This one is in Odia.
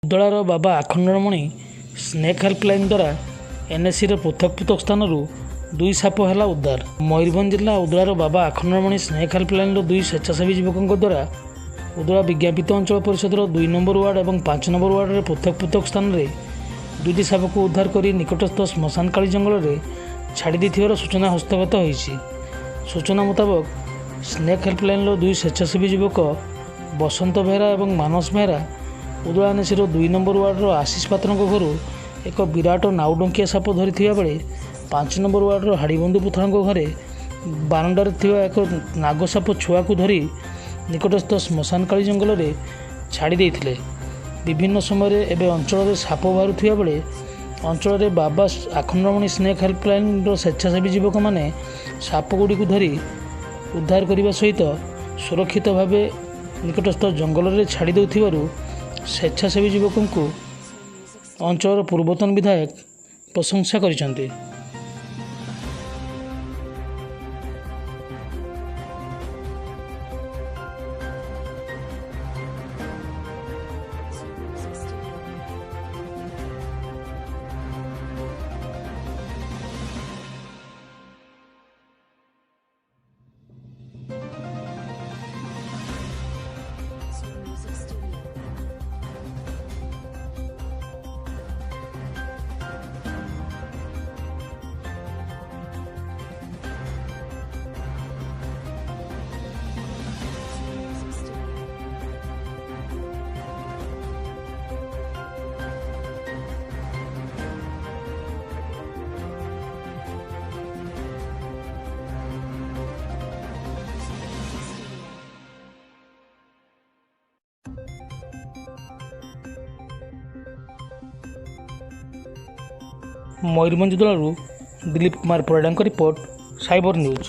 ଉଦଳାର ବାବା ଆଖଣ୍ଡଳମଣି ସ୍ନେକ୍ ହେଲ୍ପଲାଇନ୍ ଦ୍ୱାରା ଏନ୍ଏସିର ପୃଥକ ପୃଥକ ସ୍ଥାନରୁ 2 ସାପ ହେଲା ଉଦ୍ଧାର। ମୟୂରଭଞ୍ଜ ଜିଲ୍ଲା ଉଦଳାର ବାବା ଆଖଣ୍ଡଳମଣି ସ୍ନେକ୍ ହେଲ୍ପଲାଇନ୍ର 2 ସ୍ୱେଚ୍ଛାସେବୀ ଯୁବକଙ୍କ ଦ୍ୱାରା ଉଦଳା ବିଜ୍ଞାପିତ ଅଞ୍ଚଳ ପରିଷଦର 2 ନମ୍ବର ୱାର୍ଡ ଏବଂ 5 ନମ୍ବର ୱାର୍ଡରେ ପୃଥକ ପୃଥକ ସ୍ଥାନରେ 2ଟି ସାପକୁ ଉଦ୍ଧାର କରି ନିକଟସ୍ଥ ଶ୍ମଶାନକାଳୀ ଜଙ୍ଗଲରେ ଛାଡ଼ି ଦେଇଥିବାର ସୂଚନା ହସ୍ତଗତ ହୋଇଛି। ସୂଚନା ମୁତାବକ ସ୍ନେକ୍ ହେଲ୍ପଲାଇନ୍ର 2 ସ୍ୱେଚ୍ଛାସେବୀ ଯୁବକ ବସନ୍ତ ବେହେରା ଏବଂ ମାନସ ବେହେରା ଉଦଳା ଏନ୍ଏସିର 2 ନମ୍ବର ୱାର୍ଡର ଆଶିଷ ପାତ୍ରଙ୍କ ଘରୁ ଏକ ବିରାଟ ନାଉଡଙ୍କିଆ ସାପ ଧରିଥିବା ବେଳେ 5 ନମ୍ବର ୱାର୍ଡର ହାଡ଼ିବନ୍ଧୁ ପୁଥାଳଙ୍କ ଘରେ ବାରଣ୍ଡାରେ ଥିବା ଏକ ନାଗସାପ ଛୁଆକୁ ଧରି ନିକଟସ୍ଥ ଶ୍ମଶାନକାଳୀ ଜଙ୍ଗଲରେ ଛାଡ଼ି ଦେଇଥିଲେ। ବିଭିନ୍ନ ସମୟରେ ଏବେ ଅଞ୍ଚଳରେ ସାପ ବାହାରୁଥିବା ବେଳେ ଅଞ୍ଚଳରେ ବାବା ଆଖଣ୍ଡଳମଣି ସ୍ନେକ୍ ହେଲ୍ପଲାଇନ୍ର ସ୍ୱେଚ୍ଛାସେବୀ ଯୁବକମାନେ ସାପଗୁଡ଼ିକୁ ଧରି ଉଦ୍ଧାର କରିବା ସହିତ ସୁରକ୍ଷିତ ଭାବେ ନିକଟସ୍ଥ ଜଙ୍ଗଲରେ ଛାଡ଼ି ଦେଉଥିବାରୁ ସ୍ୱେଚ୍ଛାସେବୀ ଯୁବକଙ୍କୁ ଅଞ୍ଚଳର ପୂର୍ବତନ ବିଧାୟକ ପ୍ରଶଂସା କରିଛନ୍ତି। ମୟୂରଭଞ୍ଜ ଜିଲ୍ଲାରୁ ଦିଲ୍ଲୀପ କୁମାର ପରିଡ଼ାଙ୍କ ରିପୋର୍ଟ ସାଇବର ନ୍ୟୁଜ୍।